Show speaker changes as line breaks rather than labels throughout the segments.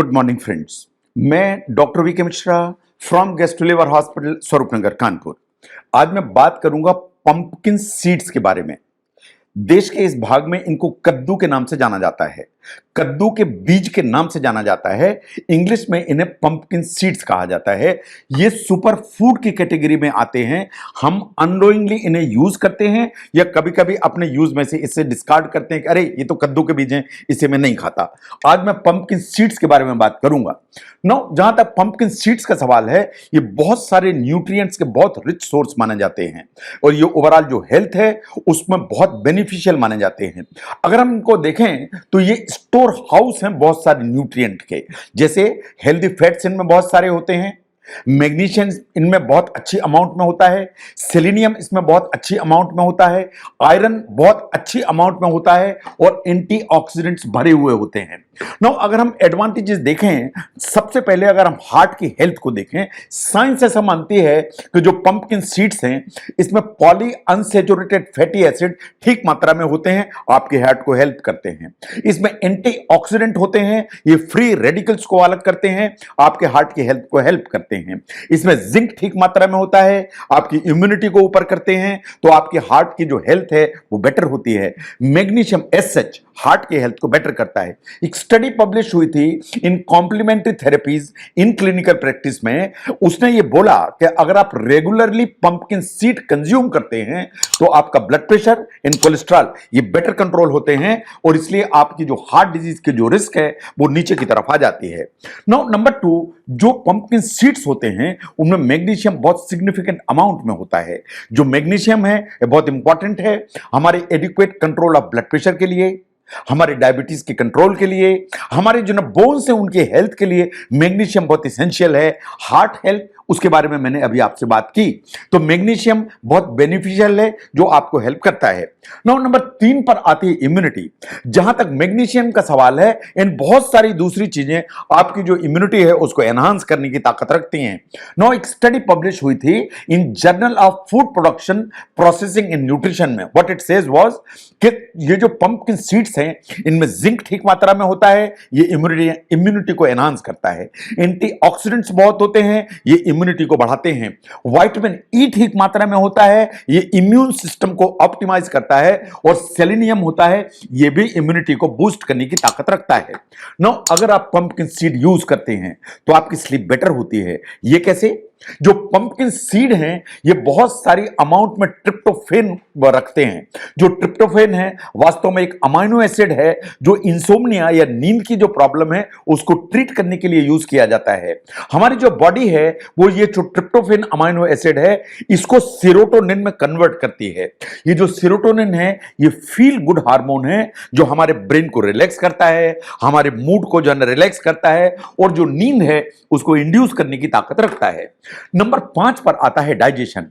Good morning friends. मैं doctor V K Mishra from gastro liver hospital Swaroopnagar Kanpur. आज मैं बात करूंगा पंपकिन सीड्स के बारे में। देश के इस भाग में इनको कद्दू के नाम से जाना जाता है, कद्दू के बीज के नाम से जाना जाता है। इंग्लिश में इन्हें पंपकिन सीड्स कहा जाता है। ये सुपर फूड की कैटेगरी में आते हैं। हम अननोइंगली इन्हें यूज करते हैं या कभी कभी अपने यूज में से इससे डिस्कार्ड करते हैं कि अरे ये तो कद्दू के बीज हैं, इसे मैं नहीं खाता। आज मैं पंपकिन सीड्स के बारे में बात करूंगा। नो, जहां तक पंपकिन सीड्स का सवाल है, ये बहुत सारे न्यूट्रिएंट्स के बहुत रिच सोर्स माने जाते हैं और ये ओवरऑल जो हेल्थ है उसमें बहुत बेनिफिशियल माने जाते हैं। अगर हम इनको देखें तो ये स्टोर हाउस हैं बहुत सारे न्यूट्रिएंट के। जैसे हेल्दी फैट्स इनमें बहुत सारे होते हैं, मैग्नीशियम इनमें बहुत अच्छी अमाउंट में होता है, सेलेनियम इसमें बहुत अच्छी अमाउंट में होता है, आयरन बहुत अच्छी अमाउंट में होता है और एंटीऑक्सीडेंट्स भरे हुए होते हैं। नाउ अगर हम एडवांटेजेस देखें, सबसे पहले अगर हम हार्ट की हेल्थ को देखें, साइंस ऐसा मानती है कि जो पंपकिन सीड्स हैं इसमें पॉली अनसैचुरेटेड फैटी एसिड ठीक मात्रा में होते हैं, आपके हार्ट को हेल्प करते हैं। इसमें एंटीऑक्सीडेंट होते हैं, ये फ्री रेडिकल्स को अलग करते हैं, आपके हार्ट की हेल्थ को हेल्प करते हैं। इसमें जिंक ठीक मात्रा में होता है, आपकी इम्यूनिटी को ऊपर करते हैं, तो आपकी हार्ट की जो हेल्थ है वो बेटर होती है। मैग्नीशियम एज सच हार्ट की हेल्थ को बेटर करता है। एक स्टडी पब्लिश हुई थी in complementary therapies in clinical practice में। उसने ये बोला कि अगर आप रेगुलरली पंपकिन सीड कंज्यूम करते हैं तो आपका ब्लड प्रेशर एंड कोलेस्ट्रॉल ये बेटर कंट्रोल होते हैं और इसलिए आपकी जो हार्ट डिजीज की जो रिस्क है वो नीचे की तरफ आ जाती है। नाउ नंबर 2, जो पंपकिन सीड्स होते हैं उनमें मैग्नीशियम बहुत सिग्निफिकेंट अमाउंट में होता है। जो मैग्नीशियम है ये बहुत इंपॉर्टेंट है हमारे adequate control of blood pressure के लिए, हमारे डायबिटीज के कंट्रोल के लिए, हमारे जो बोन्स हैं उनके हेल्थ के लिए मैग्नीशियम बहुत इसेंशियल है। हार्ट हेल्थ उसके बारे में मैंने अभी आपसे बात की, तो मैग्नीशियम बहुत बेनिफिशियल है जो आपको हेल्प करता है। नाउ नंबर 3 पर आती है इम्यूनिटी। जहां तक मैग्नीशियम का सवाल है, इन बहुत सारी दूसरी चीजें आपकी जो इम्यूनिटी है उसको एनहांस करने की ताकत रखती हैं। नाउ एक स्टडी पब्लिश हुई थी in journal of food production processing in nutrition में। व्हाट इट सेज वाज कि ये जो पंपकिन सीड्स हैं इनमें जिंक ठीक मात्रा में होता है, ये इम्यूनिटी को एनहांस करता है। एंटीऑक्सीडेंट्स बहुत होते हैं, ये इम्यूनिटी को बढ़ाते हैं। विटामिन ई ठीक मात्रा में होता है, ये इम्यून सिस्टम को ऑप्टिमाइज करता है और सेलेनियम होता है, ये भी इम्यूनिटी को बूस्ट करने की ताकत रखता है। नाउ अगर आप पंपकिन सीड यूज करते हैं तो आपकी स्लीप बेटर होती है। ये कैसे? जो पंपकिन सीड हैं ये बहुत सारी अमाउंट में ट्रिप्टोफेन रखते हैं। जो ट्रिप्टोफेन है वास्तव में एक अमाइनो एसिड है जो इंसोम्निया या नींद की जो प्रॉब्लम है उसको ट्रीट करने के लिए यूज किया जाता है। हमारी जो बॉडी है वो ये जो ट्रिप्टोफेन अमाइनो एसिड है इसको सेरोटोनिन में कन्वर्ट करती है। ये जो सेरोटोनिन है ये फील गुड हार्मोन है जो हमारे ब्रेन को रिलैक्स करता है, हमारे मूड को जो है रिलैक्स करता है और जो नींद है उसको इंड्यूस करने की ताकत रखता है। नंबर 5 पर आता है डाइजेशन।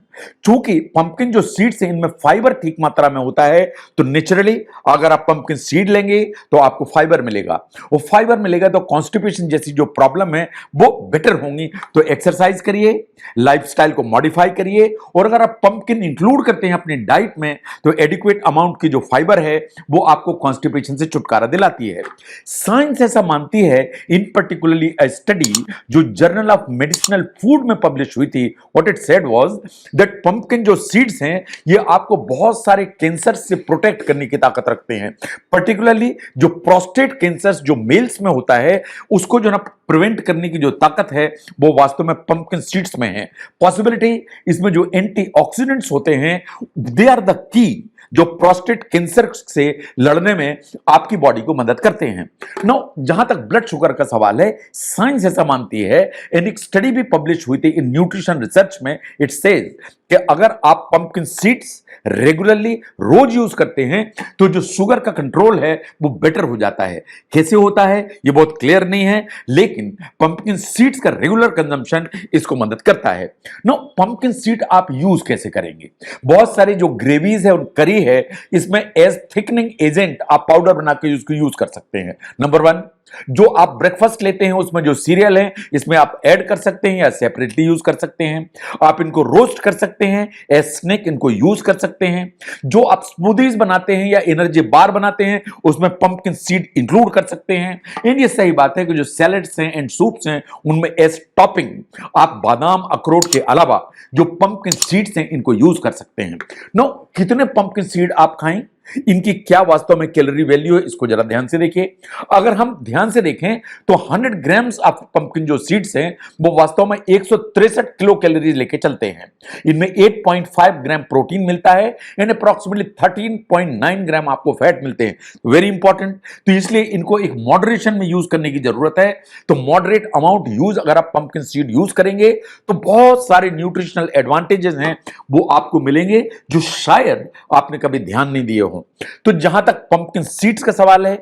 चूंकि पंपकिन जो सीड्स हैं इनमें फाइबर ठीक मात्रा में होता है, तो नेचुरली अगर आप पंपकिन सीड लेंगे तो आपको फाइबर मिलेगा। वो फाइबर मिलेगा तो कॉन्स्टिपेशन जैसी जो प्रॉब्लम है वो बेटर होंगी। तो एक्सरसाइज करिए, लाइफस्टाइल को मॉडिफाई करिए और अगर आप पंपकिन इंक्लूड करते हैं अपनी डाइट में तो एडिक्वेट अमाउंट की जो फाइबर है वो आपको कॉन्स्टिपेशन से छुटकारा दिलाती है। साइंस ऐसा मानती है, इन पर्टिकुलरली अ स्टडी जो जर्नल ऑफ मेडिसिनल फूड में पब्लिश हुई थी, what it said was that pumpkin जो सीड्स हैं ये आपको बहुत सारे कैंसर से प्रोटेक्ट करने की ताकत रखते हैं। पर्टिकुलरली जो प्रोस्टेट कैंसर जो मेल्स में होता है उसको जो ना प्रिवेंट करने की जो ताकत है वो वास्तव में पंपकिन सीड्स में है। पॉसिबिलिटी इसमें जो एंटीऑक्सीडेंट्स होते हैं दे आर द की जो प्रोस्टेट कैंसर से लड़ने में आपकी बॉडी को मदद करते हैं। नो, जहां तक ब्लड शुगर का सवाल है, साइंस ऐसा मानती है, एक स्टडी भी पब्लिश हुई थी इन न्यूट्रिशन रिसर्च में। इट सेज कि अगर आप पंपकिन सीड्स रेगुलरली रोज यूज करते हैं तो जो शुगर का कंट्रोल है वो बेटर हो जाता है। कैसे होता है ये बहुत क्लियर नहीं है, लेकिन पंपकिन सीड्स का रेगुलर कंजम्पशन इसको मदद करता है। नो, पंपकिन सीड आप यूज कैसे करेंगे? बहुत सारी जो ग्रेवीज है और करी है इसमें एज थिकनिंग एजेंट आप पाउडर बना के उसको यूज कर सकते हैं। नंबर 1, जो आप ब्रेकफास्ट लेते हैं उसमें जो सीरियल है इसमें आप ऐड कर सकते हैं या सेपरेटली यूज कर सकते हैं। आप इनको रोस्ट कर सकते हैं, एज स्नैक इनको यूज कर सकते हैं। जो आप स्मूदीज बनाते हैं या एनर्जी बार बनाते हैं उसमें पंपकिन सीड इंक्लूड कर सकते हैं। एंड ये सही बात है कि जो सैलेड्स हैं एंड सूप्स हैं उनमें एज टॉपिंग आप बादाम अखरोट के अलावा जो पंपकिन सीड्स हैं इनको यूज कर सकते हैं। नो, कितने पंपकिन सीड आप खाएं, इनकी क्या वास्तव में कैलोरी वैल्यू है, इसको जरा ध्यान से देखिए। अगर हम ध्यान से देखें तो 100 ग्राम्स ऑफ पंपकिन जो सीड्स हैं वो वास्तव में 163 किलो कैलोरी लेके चलते हैं। इनमें 8.5 ग्राम प्रोटीन मिलता है एंड अप्रॉक्सीमेटली 13.9 ग्राम आपको फैट मिलते हैं। Very important. तो इसलिए इनको एक मॉडरेशन में यूज करने की जरूरत है। तो मॉडरेट अमाउंट यूज अगर आप पंपकिन सीड यूज करेंगे तो बहुत सारे न्यूट्रिशनल एडवांटेजेस हैं वो आपको मिलेंगे जो शायद आपने कभी ध्यान नहीं दिए हो। तो जहां तक पंपकिन सीड्स का सवाल है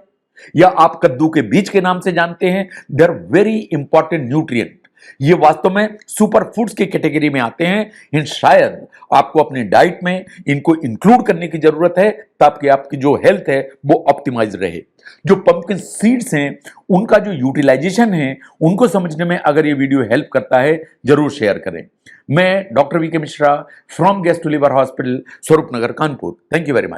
या आप कद्दू के बीज के नाम से जानते हैं, they are very important nutrient. ये वास्तव में सुपर फूड्स की कैटेगरी में आते हैं एंड शायद आपको अपनी डाइट में इनको इंक्लूड करने की जरूरत है ताकि आपकी जो हेल्थ है वो ऑप्टिमाइज रहे। जो पंपकिन सीड्स हैं उनका जो यूटिलाइजेशन है उनको समझने में अगर ये वीडियो हेल्प करता है जरूर शेयर करें। मैं doctor V K Mishra from gastro liver hospital Swaroop Nagar Kanpur. Thank you very much.